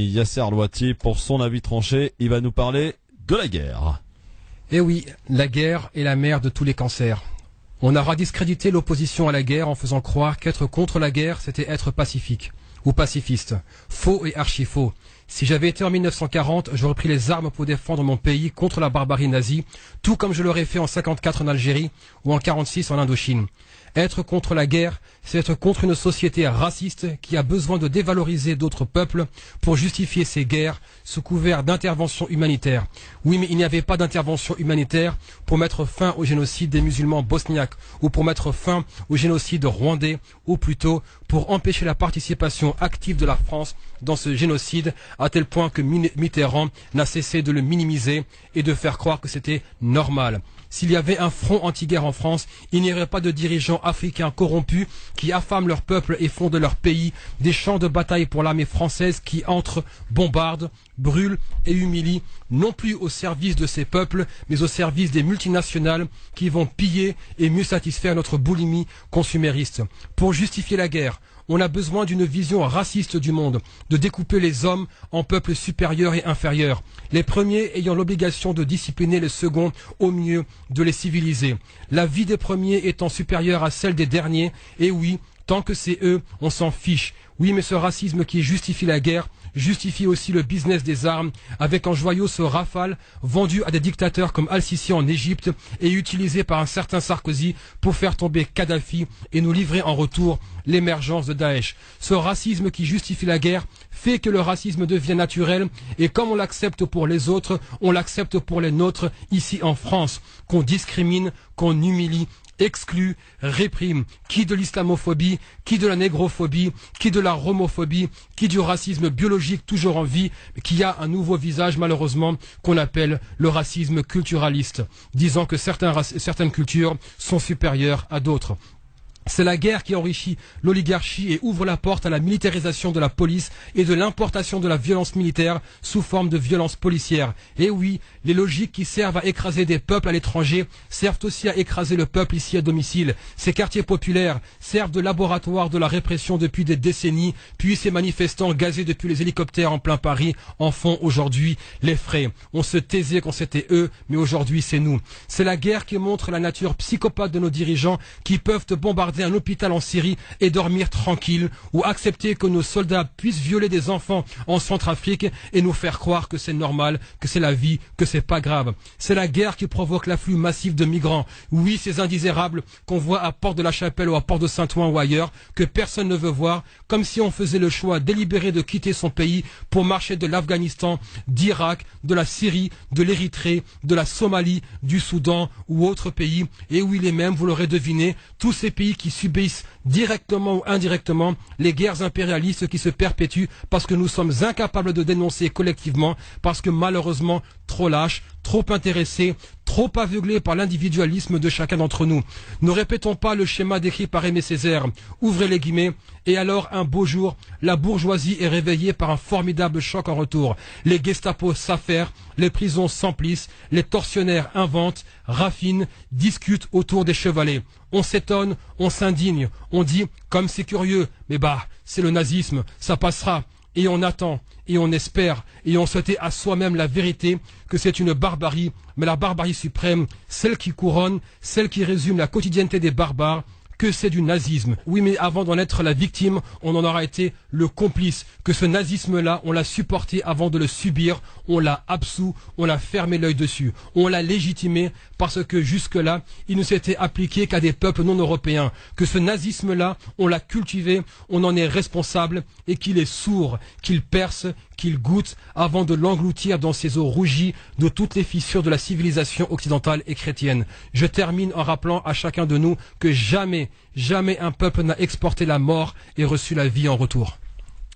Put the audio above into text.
Yasser Louati, pour son avis tranché, il va nous parler de la guerre. Eh oui, la guerre est la mère de tous les cancers. On aura discrédité l'opposition à la guerre en faisant croire qu'être contre la guerre, c'était être pacifique ou pacifiste. Faux et archi-faux. Si j'avais été en 1940, j'aurais pris les armes pour défendre mon pays contre la barbarie nazie, tout comme je l'aurais fait en 54 en Algérie ou en 46 en Indochine. Être contre la guerre, c'est être contre une société raciste qui a besoin de dévaloriser d'autres peuples pour justifier ses guerres sous couvert d'intervention humanitaire. Oui, mais il n'y avait pas d'intervention humanitaire pour mettre fin au génocide des musulmans bosniaques ou pour mettre fin au génocide rwandais ou plutôt pour empêcher la participation active de la France dans ce génocide à tel point que Mitterrand n'a cessé de le minimiser et de faire croire que c'était normal. S'il y avait un front anti-guerre en France, il n'y aurait pas de dirigeants africains corrompus qui affament leur peuple et font de leur pays des champs de bataille pour l'armée française qui entre, bombarde, brûle et humilie, non plus au service de ces peuples, mais au service des multinationales qui vont piller et mieux satisfaire notre boulimie consumériste. Pour justifier la guerre, on a besoin d'une vision raciste du monde, de découper les hommes en peuples supérieurs et inférieurs, les premiers ayant l'obligation de discipliner les seconds au mieux de les civiliser. La vie des premiers étant supérieure à celle des derniers, et oui, tant que c'est eux, on s'en fiche. Oui, mais ce racisme qui justifie la guerre justifie aussi le business des armes, avec en joyau ce Rafale vendu à des dictateurs comme Al-Sisi en Égypte et utilisé par un certain Sarkozy pour faire tomber Kadhafi et nous livrer en retour l'émergence de Daesh. Ce racisme qui justifie la guerre fait que le racisme devient naturel et comme on l'accepte pour les autres, on l'accepte pour les nôtres ici en France, qu'on discrimine, qu'on humilie, exclut, réprime, qui de l'islamophobie, qui de la négrophobie, qui de la romophobie, qui du racisme biologique toujours en vie, qui a un nouveau visage malheureusement qu'on appelle le racisme culturaliste, disant que certaines cultures sont supérieures à d'autres. C'est la guerre qui enrichit l'oligarchie et ouvre la porte à la militarisation de la police et de l'importation de la violence militaire sous forme de violence policière. Et oui, les logiques qui servent à écraser des peuples à l'étranger servent aussi à écraser le peuple ici à domicile. Ces quartiers populaires servent de laboratoire de la répression depuis des décennies, puis ces manifestants gazés depuis les hélicoptères en plein Paris en font aujourd'hui les frais. On se taisait quand c'était eux, mais aujourd'hui c'est nous. C'est la guerre qui montre la nature psychopathe de nos dirigeants qui peuvent bombarder un hôpital en Syrie et dormir tranquille ou accepter que nos soldats puissent violer des enfants en Centrafrique et nous faire croire que c'est normal, que c'est la vie, que c'est pas grave. C'est la guerre qui provoque l'afflux massif de migrants. Oui, ces indésirables qu'on voit à Porte de la Chapelle ou à Porte de Saint-Ouen ou ailleurs, que personne ne veut voir, comme si on faisait le choix délibéré de quitter son pays pour marcher de l'Afghanistan, d'Irak, de la Syrie, de l'Érythrée, de la Somalie, du Soudan ou autres pays. Et oui, les mêmes, vous l'aurez deviné, tous ces pays qui subissent directement ou indirectement les guerres impérialistes qui se perpétuent parce que nous sommes incapables de dénoncer collectivement, parce que malheureusement trop lâches, trop intéressés, trop aveuglés par l'individualisme de chacun d'entre nous. Ne répétons pas le schéma décrit par Aimé Césaire. Ouvrez les guillemets. Et alors, un beau jour, la bourgeoisie est réveillée par un formidable choc en retour. Les Gestapo s'affairent, les prisons s'emplissent, les tortionnaires inventent, raffinent, discutent autour des chevalets. On s'étonne, on s'indigne, on dit, comme c'est curieux, mais c'est le nazisme, ça passera. Et on attend, et on espère, et on souhaite à soi-même la vérité, que c'est une barbarie, mais la barbarie suprême, celle qui couronne, celle qui résume la quotidienneté des barbares, que c'est du nazisme. Oui, mais avant d'en être la victime, on en aura été le complice. Que ce nazisme-là, on l'a supporté avant de le subir, on l'a absous, on l'a fermé l'œil dessus, on l'a légitimé parce que jusque-là, il ne s'était appliqué qu'à des peuples non européens. Que ce nazisme-là, on l'a cultivé, on en est responsable et qu'il est sourd, qu'il perce, qu'il goûte avant de l'engloutir dans ses eaux rougies de toutes les fissures de la civilisation occidentale et chrétienne. Je termine en rappelant à chacun de nous que jamais un peuple n'a exporté la mort et reçu la vie en retour.